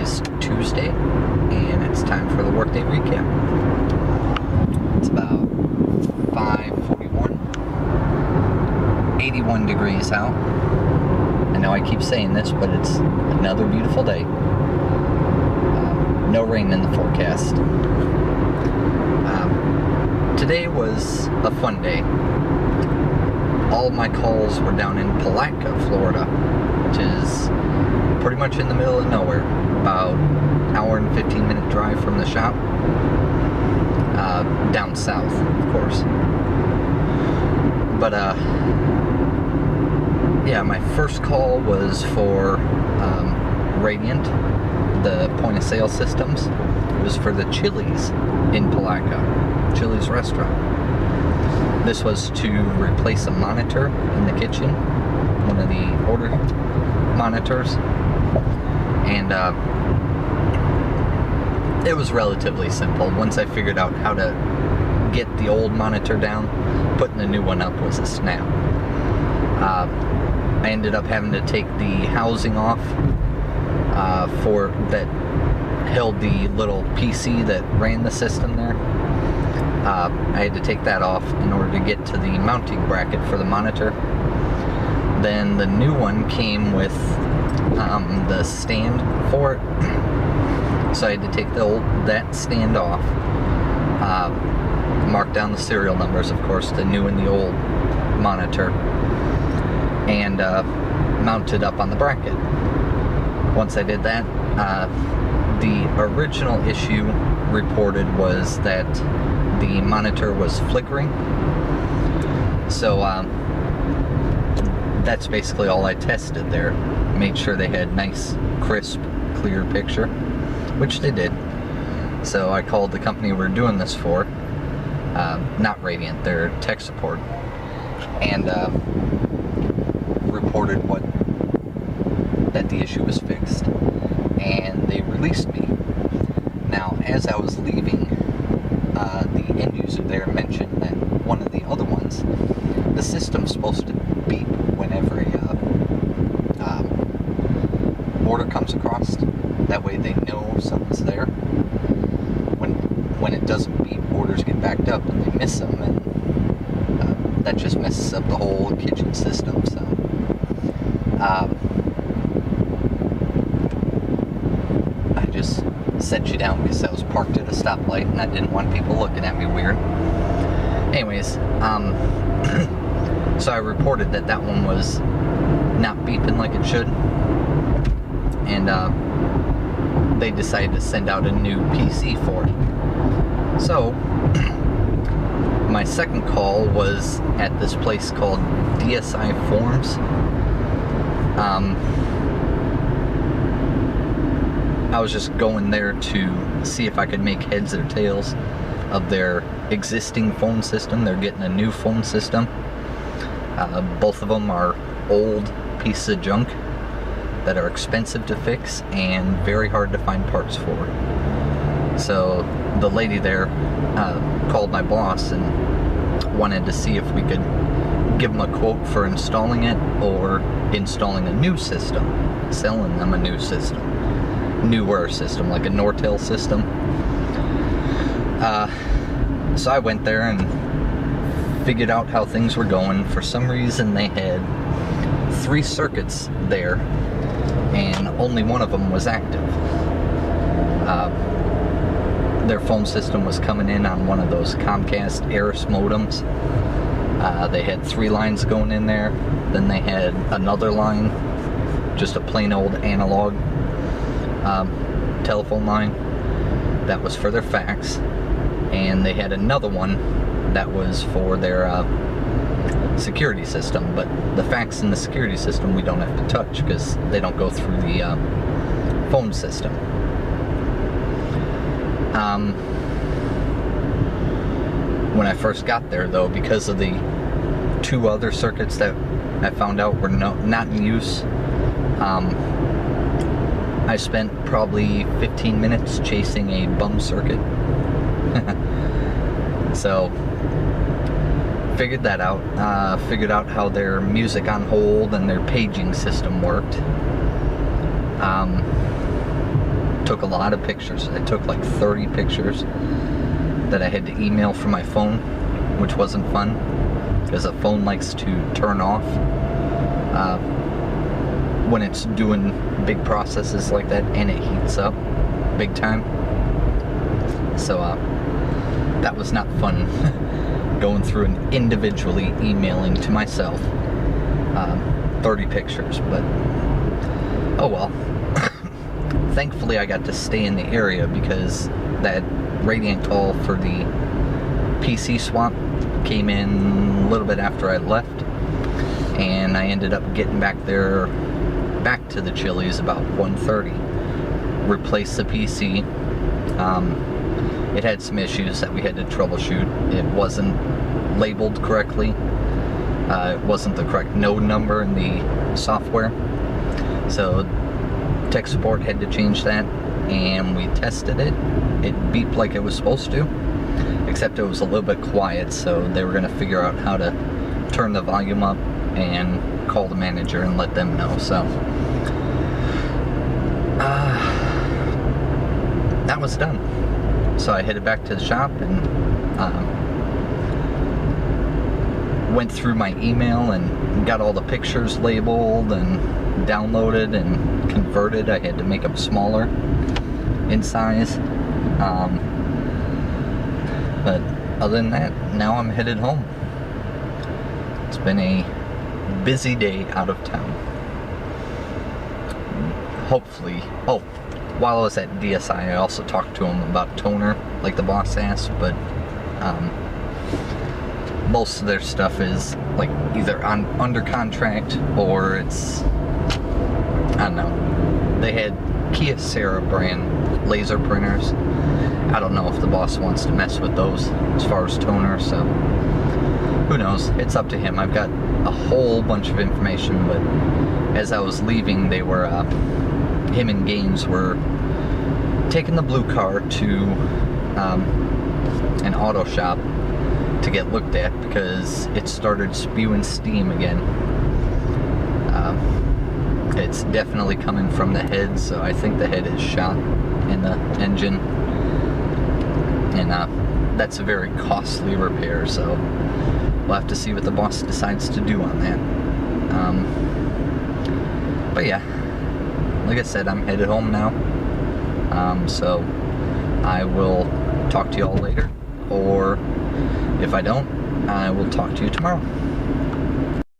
is Tuesday, and it's time for the workday recap. It's about 5:41, 81 degrees out. I know I keep saying this, but it's another beautiful day. No rain in the forecast. Today was a fun day. All of my calls were down in Palatka, Florida, which is pretty much in the middle of nowhere. About an hour and 15-minute drive from the shop. Down south, of course. But, yeah, my first call was for Radiant, the point-of-sale systems. It was for the Chili's in Palatka, Chili's restaurant. This was to replace a monitor in the kitchen, one of the order monitors, and it was relatively simple. Once I figured out how to get the old monitor down, putting the new one up was a snap. I ended up having to take the housing off for that held the little PC that ran the system there. I had to take that off in order to get to the mounting bracket for the monitor. Then the new one came with the stand for it, so I had to take that stand off, mark down the serial numbers, of course, the new and the old monitor, and mount it up on the bracket. Once I did that, the original issue reported was that the monitor was flickering. So that's basically all I tested there. Made sure they had nice, crisp, clear picture, which they did. So I called the company we're doing this for, not Radiant, their tech support, and reported that the issue was fixed, and they released me. Now, as I was leaving, the end user there mentioned that one of the other ones, the system's supposed to beep whenever a order comes across. That way they know someone's there. When it doesn't beep, orders get backed up and they miss them, and that just messes up the whole kitchen system. So I just set you down because I was parked at a stoplight and I didn't want people looking at me weird. Anyways, so I reported that one was not beeping like it should, and they decided to send out a new PC for it. So my second call was at this place called DSI Forms. I was just going there to see if I could make heads or tails of their existing phone system. They're getting a new phone system. Both of them are old pieces of junk that are expensive to fix and very hard to find parts for. So the lady there called my boss and wanted to see if we could give them a quote for installing it or installing a new system, selling them a new system, newer system, like a Nortel system. So I went there and figured out how things were going. For some reason they had 3 circuits there and only one of them was active. Their phone system was coming in on one of those Comcast Aeris modems. They had 3 lines going in there. Then they had another line, just a plain old analog telephone line that was for their fax, and they had another one that was for their security system. But the fax and the security system we don't have to touch because they don't go through the phone system. When I first got there, though, because of the 2 other circuits that I found out were not in use, I spent probably 15 minutes chasing a bum circuit. So figured that out. Figured out how their music on hold and their paging system worked. took a lot of pictures. I took like 30 pictures that I had to email from my phone, which wasn't fun because a phone likes to turn off when it's doing big processes like that, and it heats up big time. So that was not fun going through and individually emailing to myself 30 pictures, but oh well. Thankfully I got to stay in the area because that Radiant call for the PC swap came in a little bit after I left, and I ended up getting back to the Chili's about 1:30. Replaced the PC. It had some issues that we had to troubleshoot. It wasn't labeled correctly. It wasn't the correct node number in the software. So tech support had to change that, and we tested it. It beeped like it was supposed to, except it was a little bit quiet, so they were going to figure out how to turn the volume up and call the manager and let them know. So that was done. So I headed back to the shop and went through my email and got all the pictures labeled and downloaded and converted. I had to make them smaller in size. But other than that, now I'm headed home. It's been a busy day out of town. Hopefully, while I was at DSI, I also talked to him about toner, like the boss asked, but most of their stuff is like either under contract or it's, I don't know. They had Kyocera brand laser printers. I don't know if the boss wants to mess with those as far as toner, so who knows? It's up to him. I've got a whole bunch of information, but as I was leaving, they were, him and Gaines were taking the blue car to an auto shop to get looked at because it started spewing steam again. It's definitely coming from the head, so I think the head is shot in the engine, and that's a very costly repair, so we'll have to see what the boss decides to do on that. But yeah, like I said, I'm headed home now, so I will talk to you all later, or if I don't, I will talk to you tomorrow.